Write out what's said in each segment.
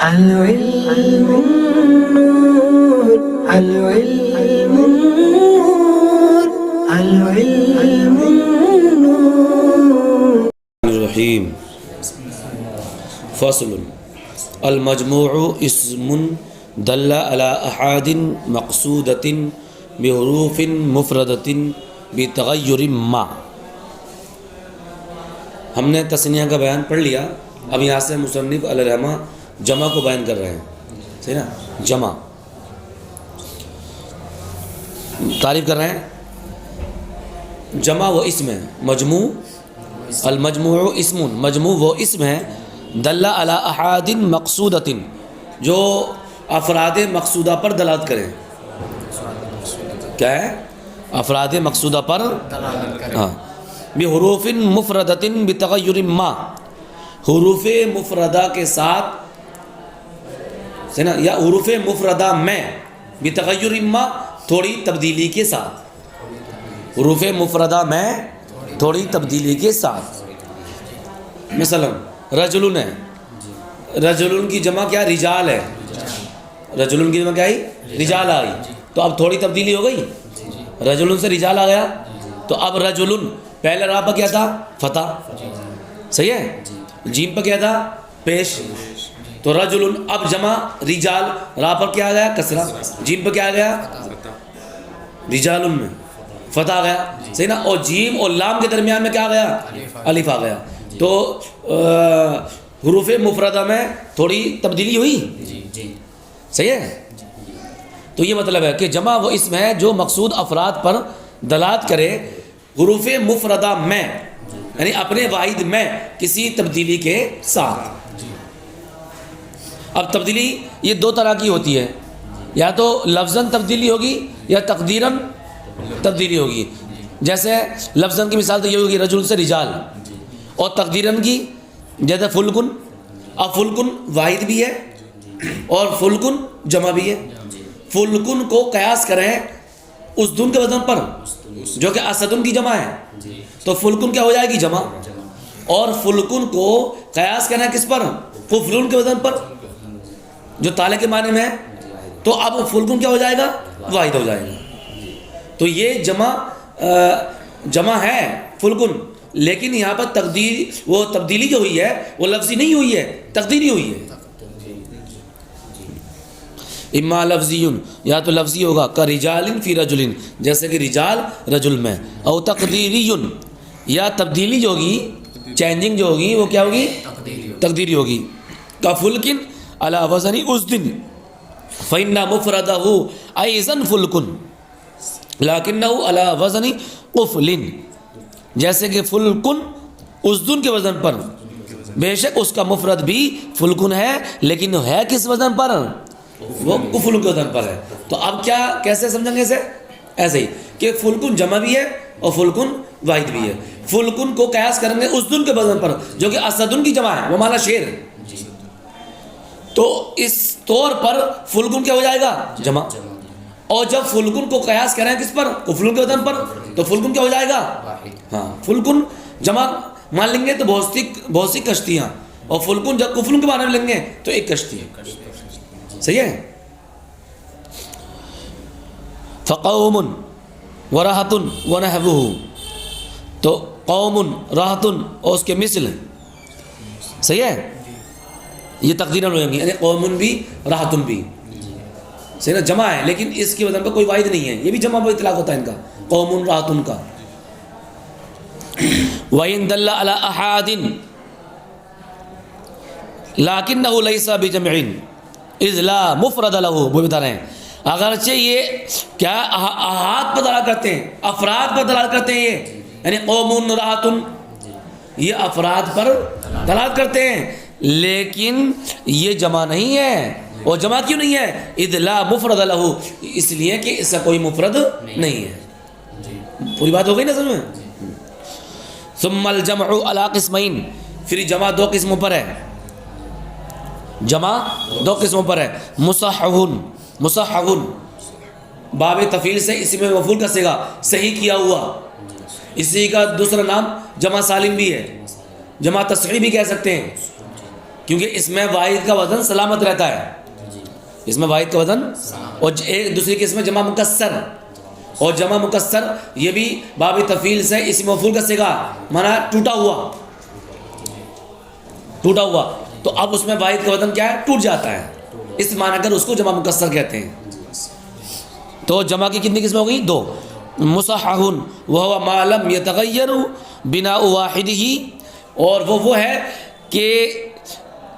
العلم النور العلم النور العلم النور الرحیم فصل المجموع اسم دل على احاد مقصودۃ بحروف مفردۃ بتغیر ما. ہم نے تثنیہ کا بیان پڑھ لیا. اب یہاں سے مصنف علیہ الرحمہ جمع کو بیان کر رہے ہیں. صحیح نا؟ جمع تعریف کر رہے ہیں. جمع وہ اسم ہے. مجموع المجموع اسم، مجموع وہ اسم ہے دل علی احاد مقصودۃ جو افراد مقصودہ پر دلالت کریں. کیا ہے؟ افراد مقصودہ پر ہاں. بحروف مفردۃ بتغیر ما، حروف مفردہ کے ساتھ یا حروف مفردہ میں بتغیر ما تھوڑی تبدیلی کے ساتھ. حروف مفردہ میں تھوڑی تبدیلی کے ساتھ. مثلا رجلن ہے، رجلن کی جمع کیا؟ رجال ہے. رجلن کی جمع کیا آئی؟ رجال آئی. تو اب تھوڑی تبدیلی ہو گئی. رجلن سے رجال آ گیا. تو اب رجلن پہلے را پر کیا تھا؟ فتح. صحیح ہے. جیم پر کیا تھا؟ پیش. تو رجلن اب جمع رجال، را پر کیا آ گیا؟ کسرہ. جیم پر کیا آ گیا؟ رجالن میں فتح آ گیا. صحیح نا؟ اور جیم اور لام کے درمیان میں کیا آ گیا؟ الف آ گیا. تو حروف مفردہ میں تھوڑی تبدیلی ہوئی. صحیح ہے. تو یہ مطلب ہے کہ جمع وہ اسم ہے جو مقصود افراد پر دلالت کرے حروف مفردہ میں، یعنی اپنے واحد میں کسی تبدیلی کے ساتھ. اب تبدیلی یہ دو طرح کی ہوتی ہے. یا تو لفظاً تبدیلی ہوگی یا تقدیراً تبدیلی ہوگی. جیسے لفظاً کی مثال تو یہ ہوگی رجل سے رجال، اور تقدیراً کی جیسے فلکن. اب فلکن واحد بھی ہے اور فلکن جمع بھی ہے. فلکن کو قیاس کریں اس دن کے وزن پر جو کہ اسدن کی جمع ہے، تو فلکن کیا ہو جائے گی؟ جمع. اور فلکن کو قیاس کرنا کس پر؟ قفلن کے وزن پر جو تالے کے معنی میں ہے. تو اب فلکن کیا ہو جائے گا؟ واحد ہو جائے گا. تو یہ جمع ہے فلکن، لیکن یہاں پر وہ تبدیلی جو ہوئی ہے وہ لفظی نہیں ہوئی ہے، تقدیری ہوئی ہے. اما لفظی، یا تو لفظی ہوگا کا رجال فی رجل، جیسے کہ رجال رجل میں. او تقدیری، یا تبدیلی جو ہوگی، چینجنگ جو ہوگی وہ کیا ہوگی؟ تقدیری ہوگی. کا فلکن علی وزن اس دن فإن مفردہ ایضا فلکن لیکنہ علی وزن قفل. جیسے کہ فلکن اس دن کے وزن پر، بے شک اس کا مفرد بھی فلکن ہے، لیکن ہے کس وزن پر؟ وہ قفل کے وزن پر ہے. تو اب کیا کیسے سمجھیں گے؟ ایسے ہی کہ فلکن جمع بھی ہے اور فلکن واحد بھی ہے. فلکن کو قیاس کریں گے اس دن کے وزن پر جو کہ اسدن کی جمع ہے، وہ مانا شیر. تو اس طور پر فلکن کیا ہو جائے گا؟ جمع. اور جب فلکن کو قیاس کریں کس پر؟ قفلن کے وزن پر، تو فلکن کیا ہو جائے گا؟ ہاں، فلکن جمع مان لیں گے تو بہت سی کشتیاں، اور فلکن جب قفلن کے معنی میں لیں گے تو ایک کشتی. صحیح ہے. فقوم ورہۃ ونحوہ، تو قوم راحۃ اور اس کے مثل. صحیح ہے. یہ تقدیراً ہو گی، یعنی قوم بھی راحۃ بھی. صحیح نا؟ جمع ہے لیکن اس کی وزن پر کوئی واحد نہیں ہے. یہ بھی جمع پر اطلاق ہوتا ہے ان کا، قوم راحۃ کا. وَإِن دَلَّ عَلَىٰ أَحَادٍ لَكِنَّهُ لَيْسَ بِجَمْعٍ اذ لا مفرد له. وہ بتا رہے ہیں اگرچہ یہ کیا احاد پر دلالت کرتے ہیں، افراد پر دلالت کرتے ہیں، یہ یعنی قوم راحۃ یہ افراد پر دلالت کرتے ہیں، لیکن یہ جمع نہیں ہے. اور جمع کیوں نہیں ہے؟ اذ لا مفرد له، اس لیے کہ اس کا کوئی مفرد نہیں ہے. پوری بات ہو گئی نا سمجھ میں؟ ثم الجمع علی قسمین، پھر جمع دو قسموں پر ہے. جمع دو قسموں پر ہے. مصحح باب تفعیل سے اسی میں مفعول کا صیغہ صحیح کیا ہوا، اسی کا دوسرا نام جمع سالم بھی ہے، جمع تصحیح بھی کہہ سکتے ہیں. کیونکہ اس میں واحد کا وزن سلامت رہتا ہے، اس میں واحد کا وزن، اور ایک دوسری کے اس میں جمع مکسر، اور جمع مکسر یہ بھی باب تفعیل سے اسم مفعول کا صیغہ، مانا ٹوٹا ہوا، ٹوٹا ہوا، تو اب اس میں واحد کا وزن کیا ہے؟ ٹوٹ جاتا ہے، اس معنی کر اس کو جمع مکسر کہتے ہیں۔ تو جمع کی کتنی قسمیں ہو گئی؟ دو۔ مصحح وهو ما لم يتغیر بناء واحدہ، اور وہ ہے کہ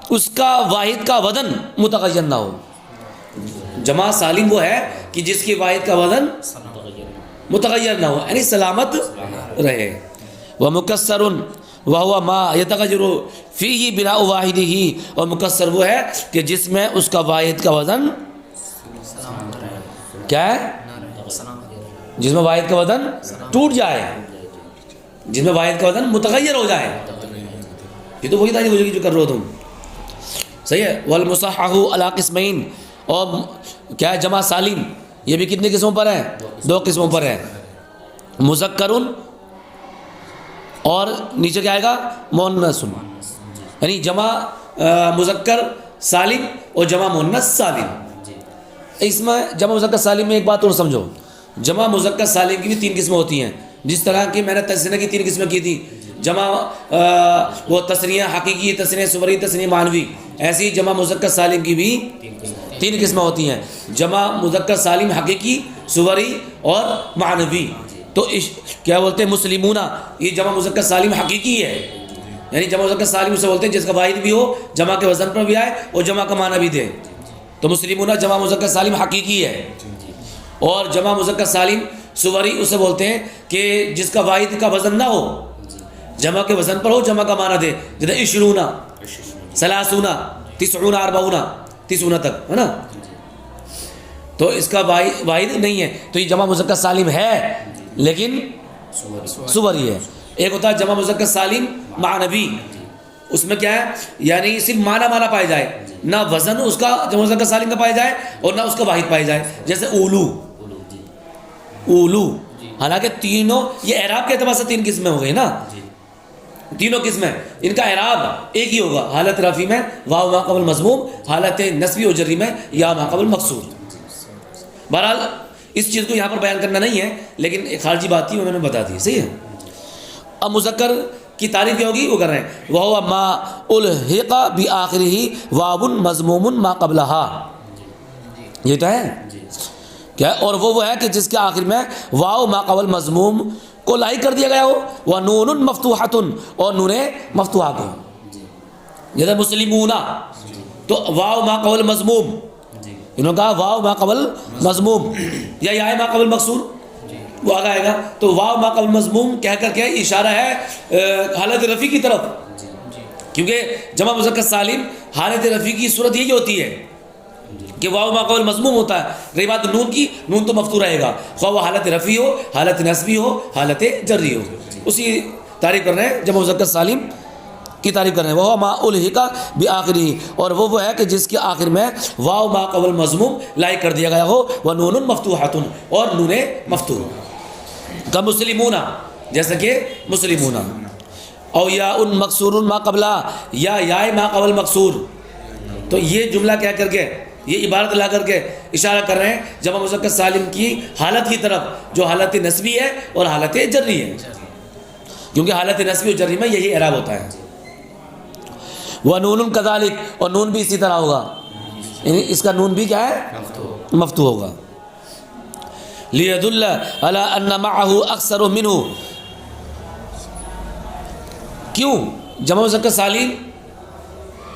اس کا واحد کا وزن متغیر نہ ہو۔ جمع سالم وہ ہے کہ جس کی واحد کا وزن متغیر نہ ہو، یعنی سلامت رہے۔ ومکسر وهو ما يتغیر فیہ بناء واحدہ، اور مکسر وہ ہے کہ جس میں اس کا واحد کا وزن کیا ہے؟ جس میں واحد کا وزن ٹوٹ جائے، جس میں واحد کا وزن متغیر ہو جائے۔ یہ تو وہی تعریف ہو جائے گی جو کر رہے ہو تم، صحیح ہے۔ والمصحح علی قسمین، اور کیا ہے؟ جمع سالم یہ بھی کتنی قسموں پر ہے؟ دو قسموں پر ہے، مذکر اور نیچے کیا آئے گا؟ مؤنث، یعنی جمع مذکر سالم اور جمع مؤنث سالم۔ اس میں جمع مذکر سالم میں ایک بات اور سمجھو، جمع مذکر سالم کی بھی تین قسمیں ہوتی ہیں، جس طرح کی میں نے تثنیہ کی تین قسمیں کی تھی، جمع وہ تثنیہ حقیقی، تثنیہ صوری، تثنیہ معنوی، ایسی جمع مذکر سالم کی بھی تین قسمیں ہوتی ہیں، جمع مذکر سالم حقیقی، صوری اور معنوی۔ تو کیا بولتے ہیں؟ مسلمون، یہ جمع مذکر سالم حقیقی ہے، یعنی جمع مذکر سالم اسے بولتے ہیں جس کا واحد بھی ہو، جمع کے وزن پر بھی آئے اور جمع کا معنی بھی دے، تو مسلمون جمع مذکر سالم حقیقی ہے۔ اور جمع مذکر سالم صوری اسے بولتے ہیں کہ جس کا واحد کا وزن نہ ہو، جمع کے وزن پر ہو، جمع کا معنی دے، جیسے عشرون، ثلاثون، تسعون، اربعون، تسعون تک ہے نا، تو اس کا واحد نہیں ہے، تو یہ جمع مذکر سالم ہے لیکن صوری ہے۔ ایک ہوتا ہے جمع مذکر سالم معنوی، اس میں کیا ہے؟ یعنی صرف معنی پائے جائے، نہ وزن اس کا جمع مذکر سالم کا پائے جائے اور نہ اس کا واحد پائے جائے، جیسے اولو، اولو، حالانکہ تینوں یہ اعراب کے اعتبار سے تین قسمیں ہو گئی نا، تینوں قسمیں ان کا اعراب ایک ہی ہوگا، حالت رفع میں واو ما قبل مضموم، حالت نصبی و جری میں یا ما قبل مکسور۔ بہرحال اس چیز کو یہاں پر بیان کرنا نہیں ہے، لیکن ایک خارجی بات تھی وہ میں نے بتا دی، صحیح ہے۔ اب مذکر کی تعریف کیا ہوگی وہ کر رہے ہیں، وَهُوَ مَا أُلْحِقَ بِآخِرِهِ وَاوٌ مَضْمُومٌ مَا قَبْلَهَا، یہ تو ہے کیا؟ اور وہ ہے کہ جس کے آخر میں واو ما قبل مضموم کو لاحق کر دیا گیا ہو، وَنُونٌ مَفْتُوحَةٌ، اور نون مفتوحہ کو، جیسے مسلمون، تو واو ما قبل مضموم، انہوں نے کہا واو ما قبل مضموم، یا یا ما قبل مکسور وہ آگے آئے گا، تو واو ما قبل مضموم کہہ کر کے اشارہ ہے حالت رفع کی طرف، کیونکہ جمع مذکر سالم حالت رفع کی صورت یہی ہوتی ہے کہ واو ما قبل مضموم ہوتا ہے۔ رہی بات نون کی، نون تو مفتوح رہے گا، خواہ وہ حالت رفع ہو، حالت نصبی ہو، حالت جری ہو، اسی تعریف کر رہے ہیں جمع مذکر سالم کی تعریف کر رہے ہیں۔ وہ ما الحق بآخری، اور وہ ہے کہ جس کے آخر میں واو ما قبل مضموم لاحق کر دیا گیا ہو، ونون مفتوحۃ، اور نون مفتوح، کا مسلمون، جیسا کہ مسلمون، او یا ان مکسور ما قبلہ، یا ما قبل مکسور۔ تو یہ جملہ کیا کر کے، یہ عبارت لا کر کے اشارہ کر رہے ہیں جمع مذکر سالم کی حالت کی طرف، جو حالت نصبی ہے اور حالت جری ہے، کیونکہ حالت نصبی اور جری میں یہی اعراب ہوتا ہے۔ وَنُونٌ كَذَلِكَ، اور نون بھی اسی طرح ہوگا، یعنی اس کا نون بھی کیا ہے؟ مفتوح ہوگا۔ لِيَدُلَّ عَلَىٰ أَنَّ مَعَهُ أَكْثَرُ مِنْهُ، کیوں جمع مذکر سالم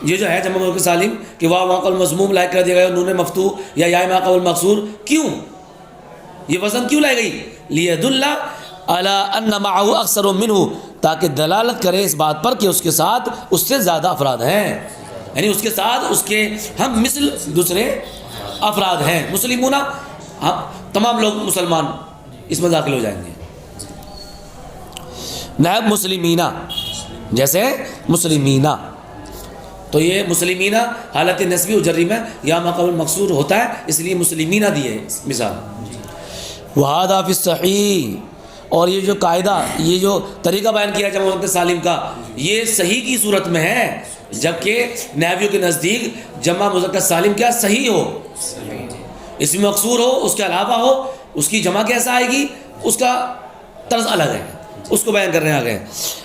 یہ جو ہے جمع مذکر سالم کہ واو ما قبل مضموم لاحق کر دیا گیا، نون مفتوح یا ما قبل مکسور، کیوں یہ وزن کیوں لائی گئی؟ لِيَدُلَّ عَلَىٰ أَنَّ مَعَهُ أَكْثَرُ مِنْهُ، تاکہ دلالت کرے اس بات پر کہ اس کے ساتھ اس سے زیادہ افراد ہیں، یعنی اس کے ساتھ اس کے ہم مثل دوسرے افراد ہیں۔ مسلمون، ہم تمام لوگ مسلمان اس میں داخل ہو جائیں گے۔ نائب مسلمینہ، جیسے مسلمینہ، تو یہ مسلمینہ حالت نصبی و جری میں یا ما قبل مکسور ہوتا ہے، اس لیے مسلمینہ دی ہے مثال۔ وَهَذَا فِي الصَّحِيحِ، اور یہ جو قاعدہ، یہ جو طریقہ بیان کیا ہے جمع مذکر سالم کا، یہ صحیح کی صورت میں ہے، جبکہ نحویوں کے نزدیک جمع مذکر سالم کیا صحیح ہو، اس میں مقصور ہو، اس کے علاوہ ہو، اس کی جمع کیسا آئے گی، اس کا طرز الگ ہے، اس کو بیان کرنے آگئے.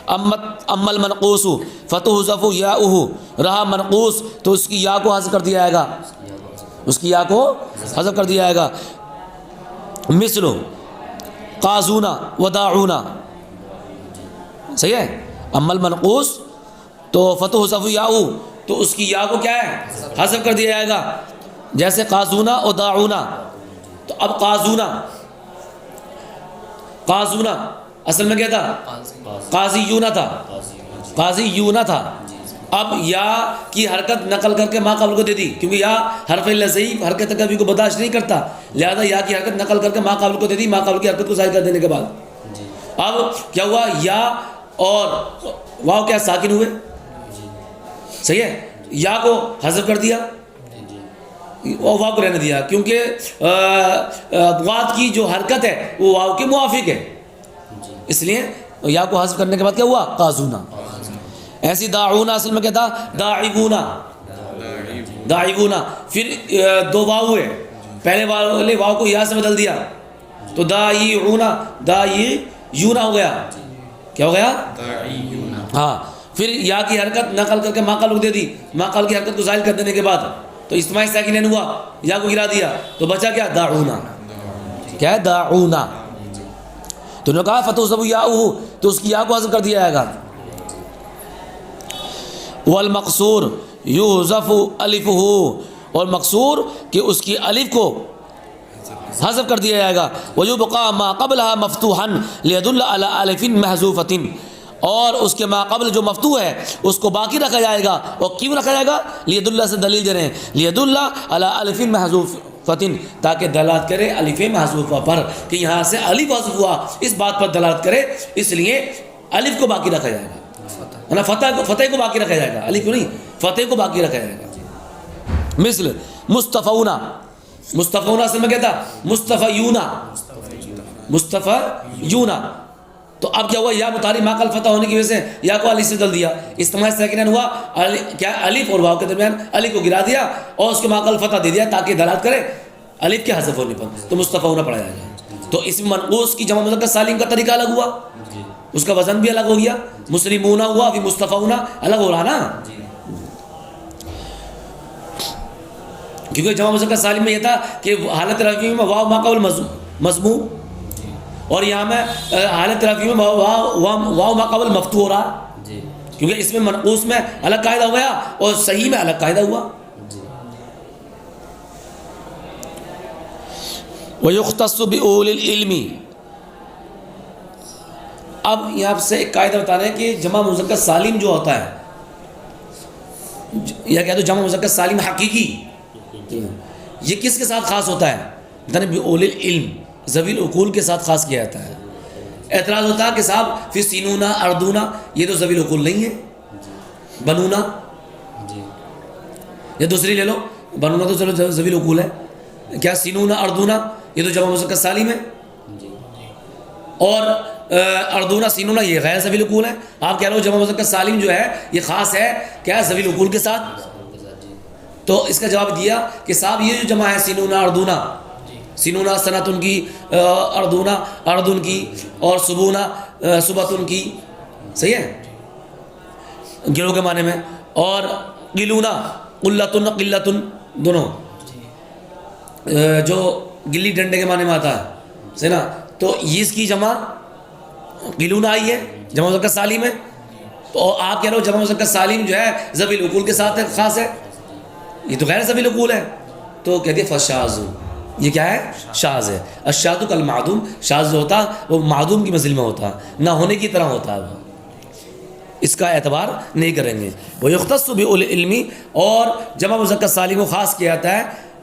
اما المنقوص فتحذف یاؤہ، رہا منقوص تو اس کی یا کو حذف کر دیا جائے گا، اس کی یا کو حذف کر دیا جائے گا. مثل قازونا وداعونا، صحیح ہے. اما المنقوص تو فتحذف یاؤہ تو اس کی یا کو کیا ہے حذف کر دیا جائے گا، جیسے قازونا اور داعونا. تو اب قازونا اصل میں کیا تھا، قاضیونا تھا، قاضیونا تھا. اب یا کی حرکت نقل کر کے ما قبل کو دے دی، کیونکہ یا حرف لزئی حرکت کبھی کو برداشت نہیں کرتا، لہذا یا کی حرکت نقل کر کے ما قبل کو دے دی، ما قبل کی حرکت کو ظاہر کر دینے کے بعد. اب کیا ہوا، یا اور واو کیا ساکن ہوئے، صحیح ہے. یا کو حذف کر دیا اور واو کو رہنے دیا، کیونکہ ضاد کی جو حرکت ہے وہ واو کے موافق ہے، اس لیے یا کو حذف کرنے کے بعد کیا ہوا، قازونا. ایسی داعونا اصل میں کیا تھا، داعبونا، داعبونا. پھر دو واو ہوئے، پہلے والے واو کو یا سے بدل دیا تو داعیونا، داعیونا ہو گیا، کیا ہو گیا، ہاں. پھر یا کی حرکت نقل کر کے ما قبل کو دے دی، ما قبل کی حرکت کو ظاہر کر دینے کے بعد تو اجتماعی ساکنین ہوا، یا کو گرا دیا تو بچا کیا، داعونا. کیا ہے، داعونا. تو انہوں نے کہا فتحذف یاؤہ تو اس کی یا کو حذف کر دیا جائے گا. والمقصور یحذف الفہ، اور مقصور کہ اس کی الف کو حذف کر دیا جائے گا. ویبقى ما قبلها مفتوحا لیدل علی الف محذوفۃ، اور اس کے ما قبل جو مفتوح ہے اس کو باقی رکھا جائے گا. اور کیوں رکھا جائے گا، لیدل سے دلیل دے رہے ہیں، لیدل علی الف محذوفۃ، تاکہ دلالت کرے الف محذوفہ پر، کہ یہاں سے الف حذف ہوا، اس بات پر دلالت کرے، اس لیے الف کو باقی رکھا جائے گا، فتح کو باقی رکھا جائے گا، الف کو نہیں، فتح کو باقی رکھا جائے گا. مثل مصطفونا، مصطفونا اصل میں کیا تھا، مصطفیونا، مصطفیونا. تو اب کیا ہوا، یا متحرک ما قبل فتح ہونے کی وجہ سے یا کو الف سے بدل دیا، اجتماعی ساکنین ہوا، کیا الف اور واو کے درمیان الف کو گرا دیا اور اس کے ما قبل فتح دے دیا تاکہ دلالت کرے الف کے حذف ہونے پر، تو مصطفیونا پڑھا جائے گا. تو اس میں منقوص کی جمع مذکر سالم کا طریقہ الگ ہوا، اس کا وزن بھی الگ ہو گیا، مسلمونا ہوا پھر مصطفیونا الگ ہو رہا نا، کیونکہ جمع مذکر سالم میں یہ تھا کہ حالت رفعی میں واو ما قبل مضموم، اور یہاں میں حالت رفعی میں واو ما قبل مفتوح ہو رہا، کیونکہ اس میں منقوص میں الگ قاعدہ ہو گیا اور صحیح میں الگ قاعدہ ہوا. وَيُخْتَصُّ بِأُولِي الْعِلْمِ، اب یہاں سے ایک قاعدہ بتا رہے ہیں کہ جمع مذکر سالم جو ہوتا ہے، یا کہہ دو جمع مذکر سالم حقیقی، یہ کس کے ساتھ خاص ہوتا ہے، بِأُولِي الْعِلْم، ذوی العقول کے ساتھ خاص کیا جاتا ہے. اعتراض ہوتا ہے کہ صاحب فی سینونا اردونا، یہ تو ذوی العقول نہیں ہے، بنونا، یا دوسری لے لو، بنونا تو چلو ذوی العقول ہے، کیا سینونا اردونا یہ تو جمع مذکر سالم ہے، اور اردونا سینونا یہ غیر ذوی العقول ہے. آپ کہہ رہے ہو جمع مذکر سالم جو ہے یہ خاص ہے کیا ذوی العقول کے ساتھ، تو اس کا جواب دیا کہ صاحب یہ جو جمع ہے سینونا اردونا، سینونا سنتن کی، اردونا اردن کی، اور صبونا صبتن کی، صحیح ہے گروہ کے معنی میں، اور قلونا قلتن قلتن دونوں جو گلی ڈنڈے کے معنی میں آتا ہے، صحیح نا. تو یہ اس کی جمع قلونا آئی ہے، جمع مذکر سالم ہے. تو آپ کہہ رہے ہو جمع مذکر سالم جو ہے ذوی العقول کے ساتھ ہے، خاص ہے، یہ تو غیر ذوی العقول ہے. تو کہتے ہیں فشاذ، یہ کیا ہے، شاذ ہے. الشاذ کالمعدوم، شاذ جو ہوتا وہ معدوم کی منزل میں ہوتا، نہ ہونے کی طرح ہوتا ہے، وہ اس کا اعتبار نہیں کریں گے. وہ یختص بِأُولِي الْعِلْمِ، اور جمع مذکر سالم کو خاص کیا جاتا ہے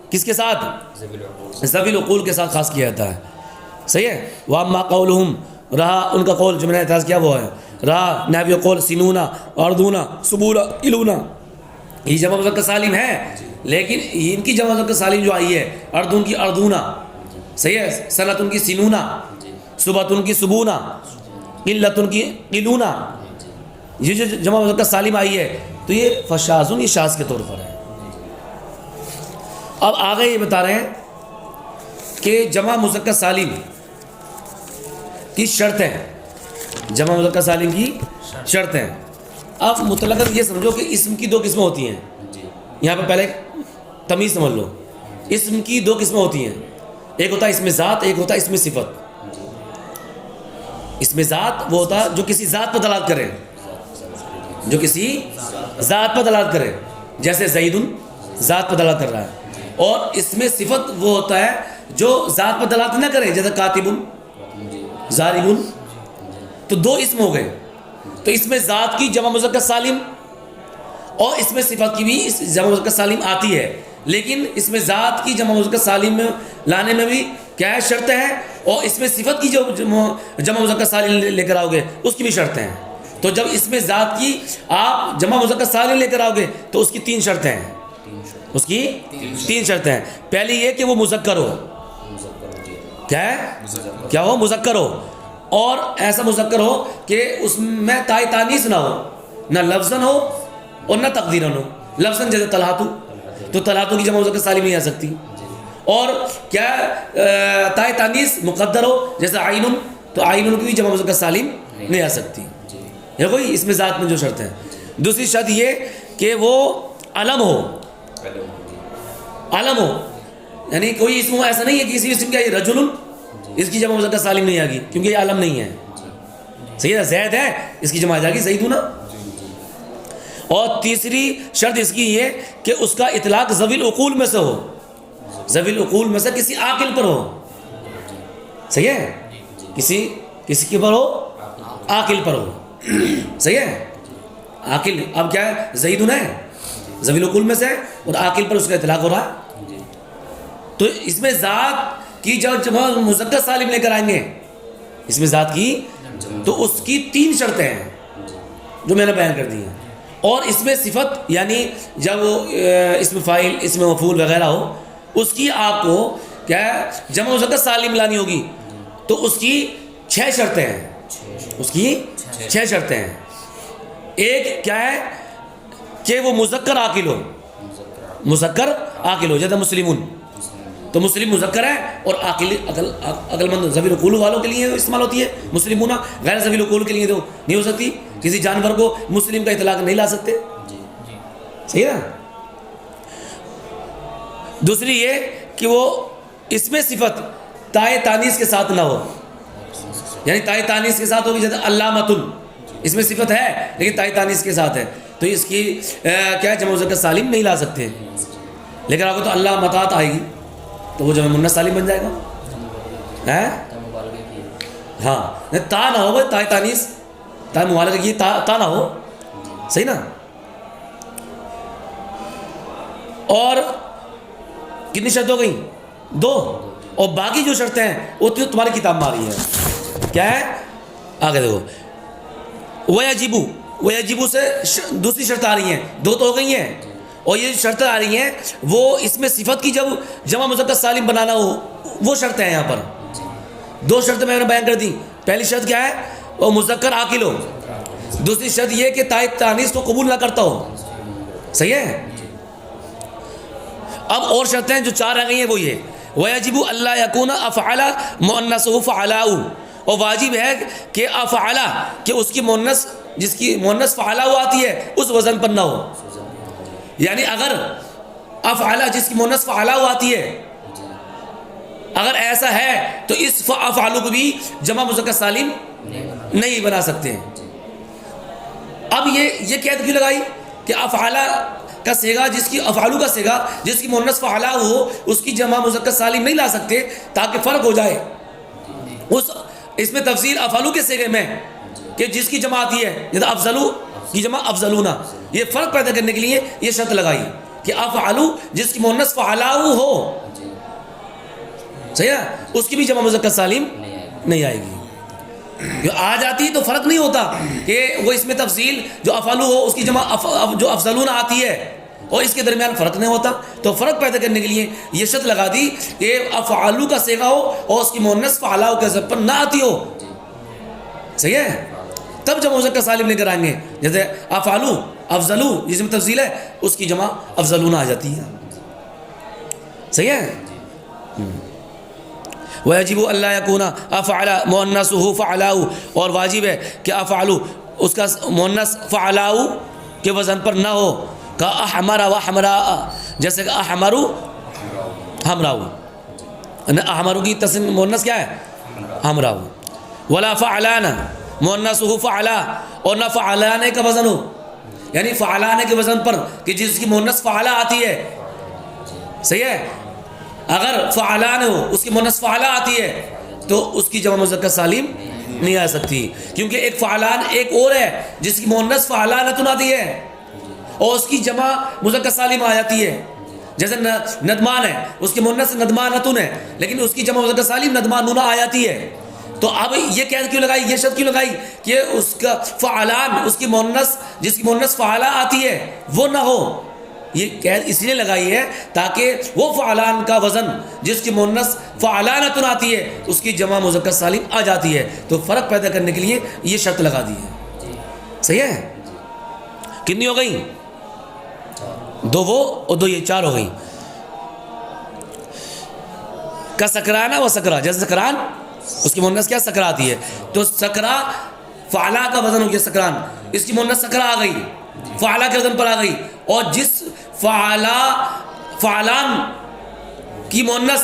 کس کے ساتھ، ذوی العقول کے ساتھ خاص کیا جاتا ہے، صحیح ہے. وَأَمَّا قَوْلُهُمْ، رہا ان کا قول جو میں نے اعتراض کیا وہ ہے، رہا نحوی قول سینونا اردونا صبونا قلونا، یہ جمع مذکر سالم ہے، لیکن ان کی جمع مذکر سالم جو آئی ہے اردن کی اردونا، صحیح ہے، سنتن کی سینونا، صبتن کی صبونا، قلتن کی قلونا، یہ جو جمع مذکر سالم آئی ہے تو تو یہ فشاذن، یہ شاذ کے طور پر ہے. اب آگے یہ بتا رہے ہیں کہ جمع مذکر سالم کی شرطیں، جمع مذکر سالم کی شرطیں. اب مطلقاً یہ سمجھو کہ اسم کی دو قسمیں ہوتی ہیں. یہاں پہ پہلے تمیز سمجھ لو. اسم کی دو قسمیں ہوتی ہیں، ایک ہوتا ہے اسم ذات، ایک ہوتا ہے اسم صفت. اسم ذات وہ ہوتا ہے جو کسی ذات پر دلالت کرے، جو کسی ذات پر دلالت کرے، جیسے زید ذات پر دلالت کر رہا ہے. اور اسم صفت وہ ہوتا ہے جو ذات پر دلالت نہ کرے، جیسے کاتب، ضارب. تو دو اسم ہو گئے. تو اسم ذات کی جمع مذکر سالم اور اسم صفت کی بھی جمع مذکر سالم آتی ہے، لیکن اسم ذات کی جمع مذکر سالم میں لانے میں بھی کیا ہے، شرطیں ہیں. اور اسم صفت کی جو جمع مذکر سالم لے کر آؤ گے اس کی بھی شرطیں ہیں. تو جب اسم ذات کی آپ جمع مذکر سالم لے کر آؤ گے تو اس کی تین شرطیں ہیں. اس کی تین شرطیں ہیں. پہلی یہ کہ وہ مذکر ہو. کیا ہے؟ کیا ہو؟ مذکر ہو. اور ایسا مذکر ہو کہ اس میں تائے تانیث نہ ہو، نہ لفظاً ہو اور نہ تقدیراً ہو. لفظاً جیسے طلحتو، تو طلحتو کی جمع مذکر سالم نہیں آ سکتی. اور کیا تائے تانیث مقدر ہو، جیسے عین، تو عین کی بھی جمع مذکر سالم نہیں آ سکتی. یہ کوئی اس میں ذات میں جو شرط ہے. دوسری شرط یہ کہ وہ علم ہو. علم ہو یعنی کوئی اسم ایسا نہیں ہے کہ کسی اسم کا یہ رجل، اس کی جمع مذکر سالم نہیں آ گی کیونکہ یہ علم نہیں ہے. صحیح ہے، زید ہے، اس کی جمع آ جائے گی زید نا. اور تیسری شرط اس کی یہ کہ اس کا اطلاق ذوی العقول میں سے ہو. ذوی العقول میں سے کسی عاقل پر ہو. صحیح ہے، کسی کے پر ہو، عاقل پر ہو. صحیح ہے، عاقل. اب کیا ہے، زید ہے، ذوی العقول میں سے، اور عاقل پر اس کا اطلاق ہو رہا ہے. تو اس میں ذات کی جب جمع مذکر سالم لے کر آئیں گے، اس میں ذات کی، تو اس کی تین شرطیں ہیں جو میں نے بیان کر دی ہیں. اور اس میں صفت یعنی جب اسم فاعل، اسم مفعول وغیرہ ہو، اس کی آپ کو کیا ہے، جمع مذکر سالم لانی ہوگی. تو اس کی 6 شرطیں ہیں. اس کی 6 شرطیں ہیں. ایک کیا ہے کہ وہ مذکر عاقل ہو. مذکر عاقل ہو، جیسے مسلمون، تو مسلم مذکر ہے اور عقل مند ذوی العقول والوں کے لیے استعمال ہوتی ہے. مسلمون غیر ذوی العقول کے لیے تو نہیں ہو سکتی. کسی جانور کو مسلم کا اطلاق نہیں لا سکتے. صحیح ہے. دوسری یہ کہ وہ اس میں صفت تائے تانیث کے ساتھ نہ ہو. یعنی تائے تانیث کے ساتھ ہوگی، جیسے علامۃ، اس میں صفت ہے لیکن تائے تانیث کے ساتھ ہے، تو اس کی کیا جمع مذکر سالم نہیں لا سکتے. لیکن آپ کو تو اللہ متات آئے گی تو وہ جمع مؤنث سالم بن جائے گا. ہاں، تا نہ ہو، تائے تانیث، تا مبالغہ کی تا نہ ہو. صحیح نا. اور کتنی شرط ہو گئی؟ 2. اور باقی جو شرطیں ہیں وہ تو تمہاری کتاب میں آ رہی ہے. کیا ہے؟ آگے دیکھو. وَيَجِبُ سے دوسری شرط آ رہی ہیں. 2 تو ہو گئی ہیں، اور یہ شرطیں آ رہی ہیں وہ اس میں صفت کی جب جمع مذکر سالم بنانا ہو، وہ شرطیں ہیں. یہاں پر 2 شرطیں میں نے بیان کر دی. پہلی شرط کیا ہے؟ وہ مذکر عاقل ہو. دوسری شرط یہ کہ تائے تانیث کو قبول نہ کرتا ہو. صحیح ہے. اب اور شرطیں جو 4 رہ گئی ہیں وہ یہ وَيَجِبُ أَلَّا يَكُونَ أَفْعَلَ مُؤَنَّثُهُ فَعَلَاءُ. اور واجب ہے کہ افعل، کہ اس کی مؤنث، جس کی مؤنث فعلا آتی ہے، اس وزن پر نہ ہو. یعنی اگر افعل جس کی مؤنث فعلا آتی ہے، اگر ایسا ہے تو اس افعال کو بھی جمع مذکر سالم نہیں بنا سکتے. اب یہ قید کیوں لگائی کہ افعال کا صیغہ، جس کی افعالو کا صیغہ جس کی مؤنث فعلا ہو، اس کی جمع مذکر سالم نہیں لا سکتے تاکہ فرق ہو جائے. اس میں تفصیل افعالو کے صیغے میں کہ جس کی جمع آتی ہے، جیسے افضلو کی جمع افضلونا، یہ فرق پیدا کرنے کے لیے یہ شرط لگائی کہ افعالو جس کی مؤنث فعلا ہو، صحیح ہے، اس کی بھی جمع مذکر سالم نہیں آئے گی. جو آ جاتی تو فرق نہیں ہوتا کہ وہ اس میں تفصیل جو افعالو ہو اس کی جمع جو افضلون آتی ہے، اور اس کے درمیان فرق نہیں ہوتا. تو فرق پیدا کرنے کے لیے یہ شرط لگا دی کہ افعالو کا صیغہ ہو اور اس کی مؤنث فعلا کے ضرب پر نہ آتی ہو. صحیح ہے. تب جمع مذکر سالم لے کر آئیں گے. جیسے افعلو افضلو جس میں تفضیل ہے اس کی جمع افضلون آ جاتی ہے. صحیح ہے. وَيَجِبُ أَلَّا يَكُونَ أَفْعَلَ مُؤَنَّثُهُ فَعَلَاهُ اور واجب ہے کہ افعلو اس کا مؤنث فعلاؤ کے وزن پر نہ ہو. کا احمر و حمراء جیسے کہ احمرو حمراؤ. احمرو کی تسنیہ مؤنث کیا ہے؟ حمراؤ. ولا فعلان مؤنثه فعلا اور نہ فعلان کا وزن ہو یعنی فعلان کے وزن پر کہ جس کی مؤنث فعلا آتی ہے. صحیح ہے. اگر فعلان ہو اس کی مؤنث فعلا آتی ہے تو اس کی جمع مذکر سالم نہیں آ سکتی کیونکہ ایک فعلان ایک اور ہے جس کی مؤنث فعلانتن آتی ہے اور اس کی جمع مذکر سالم آ جاتی ہے. جیسے ندمان ہے اس کی مؤنث ندمانتن ہے لیکن اس کی جمع مذکر سالم ندمانون آ جاتی ہے. تو اب یہ قید کیوں لگائی یہ شرط کیوں لگائی کہ اس کا فعلان اس کی مؤنث جس کی مؤنث فعلا آتی ہے وہ نہ ہو. یہ قید اس لیے لگائی ہے تاکہ وہ فعلان کا وزن جس کی مؤنث فعلانتن آتی ہے اس کی جمع مذکر سالم آ جاتی ہے. تو فرق پیدا کرنے کے لیے یہ شرط لگا دی ہے. صحیح ہے. کتنی ہو گئی؟ 2 وہ اور 2 یہ 4 ہو گئی. کا سکرانہ و سکرا جیسے سکران اس کی مؤنث کیا سکرا آتی ہے تو سکرا فعلا کا وزن ہو گیا سکران اس کی مؤنث سکرا آ گئی فعلا کے وزن پر آ گئی اور جس فعلان کی مؤنث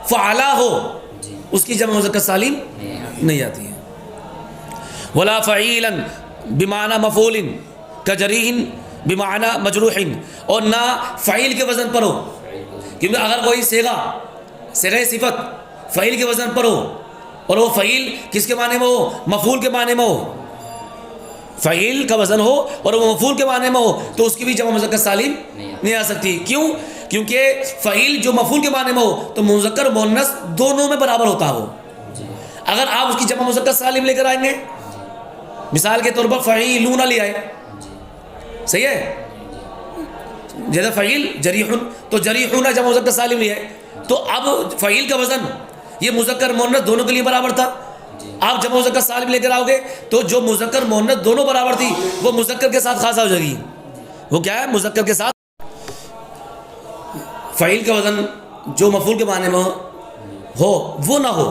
فعلا ہو اس کی جمع مذکر سالم نہیں آتی ہے. ولا فعیلا بمعنی مفعول کجریح بمعنی مجروح اور نہ فعیل کے وزن پر ہو کیونکہ اگر کوئی صیغہ صفت فعیل کے وزن پر ہو اور وہ فعیل کس کے معنی میں ہو مفعول کے معنی میں ہو فعیل کا وزن ہو اور وہ مفعول کے معنی میں ہو تو اس کی بھی جمع مذکر سالم نہیں آ سکتی. کیوں؟ کیونکہ فعیل جو مفعول کے معنی میں ہو تو مذکر مؤنث دونوں میں برابر ہوتا ہو. اگر آپ اس کی جمع مذکر سالم لے کر آئیں گے مثال کے طور پر فعیلون لے آئے. صحیح ہے. جیسے فعیل جریح تو جریحون جمع مذکر سالم لے آئے تو اب فعیل کا وزن یہ مذکر مؤنث دونوں کے لیے برابر تھا. آپ جمع مذکر سالم لے کر آؤ گے تو جو مذکر مؤنث دونوں برابر تھی وہ مذکر کے ساتھ خاصا ہو جائے گی. وہ کیا ہے؟ مذکر کے ساتھ فعیل کا وزن جو مفعول کے معنی میں ہو وہ نہ ہو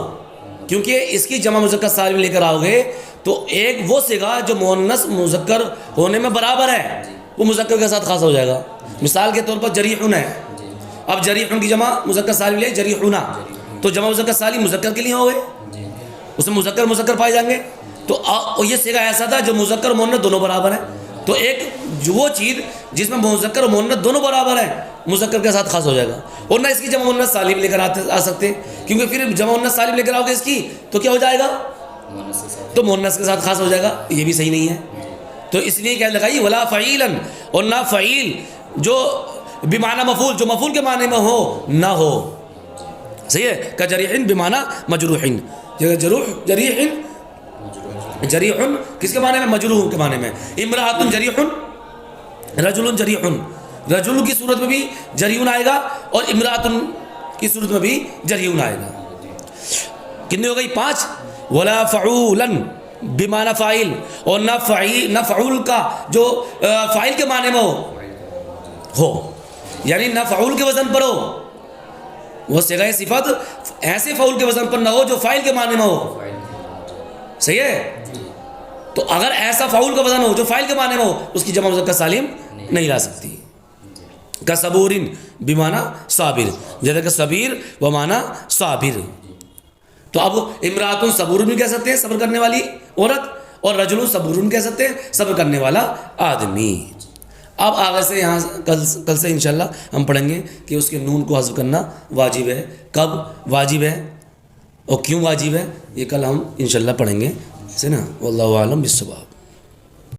کیونکہ اس کی جمع مذکر سالم لے کر آؤ گے تو ایک وہ صیغہ جو مؤنث مذکر ہونے میں برابر ہے وہ مذکر کے ساتھ خاصا ہو جائے گا. مثال کے طور پر جریحون ہے. اب جریحون کی جمع مذکر سالم لے جریحون تو جمع مذکر سالم مذکر کے لیے ہو گئے اس میں مذکر پائے جائیں گے. تو یہ صیغہ ایسا تھا جو مذکر و مؤنث دونوں برابر ہیں تو ایک وہ چیز جس میں مذکر و مؤنث دونوں برابر ہیں مذکر کے ساتھ خاص ہو جائے گا اور نہ اس کی جمع مؤنث سالم لے کر آ سکتے کیونکہ پھر جمع مؤنث سالم لے کر آؤ گے اس کی تو کیا ہو جائے گا تو مؤنث کے ساتھ خاص ہو جائے گا. یہ بھی صحیح نہیں ہے. تو اس لیے کیا لگائی ولا فعیلا اور نہ فعیل جو بمعنی مفعول جو مفعول کے معنی میں ہو نہ ہو. صحیح ہے. کجریح بمعنی مجروح جریح کس کے معنی میں مجروح کے معنی میں. امرأۃ جریح رجل جریح رجل کی صورت میں بھی جریحون آئے گا اور امرأۃ کی صورت میں بھی جریحون آئے گا. کتنی ہو گئی 5. ولا فعولا بمعنی فاعل اور نہ فعول کا جو فاعل کے معنی میں ہو یعنی نہ فعول کے وزن پر ہو وہ صیغہ صفت ایسے فعول کے وزن پر نہ ہو جو فاعل کے معنی میں ہو. صحیح ہے. تو اگر ایسا فعول کا وزن ہو جو فاعل کے معنی میں ہو اس کی جمع مذکر سالم نہیں لا سکتی. کا صبورن بمعنی صابر جیسے کہ صبیر و معنی صابر. تو اب امرأۃ صبورن بھی کہہ سکتے ہیں صبر کرنے والی عورت اور رجل صبورن کہہ سکتے ہیں صبر کرنے والا آدمی. اب آگے سے یہاں کل سے انشاءاللہ ہم پڑھیں گے کہ اس کے نون کو حذف کرنا واجب ہے کب واجب ہے اور کیوں واجب ہے یہ کل ہم انشاءاللہ پڑھیں گے سے نا. واللہ اعلم بالصواب.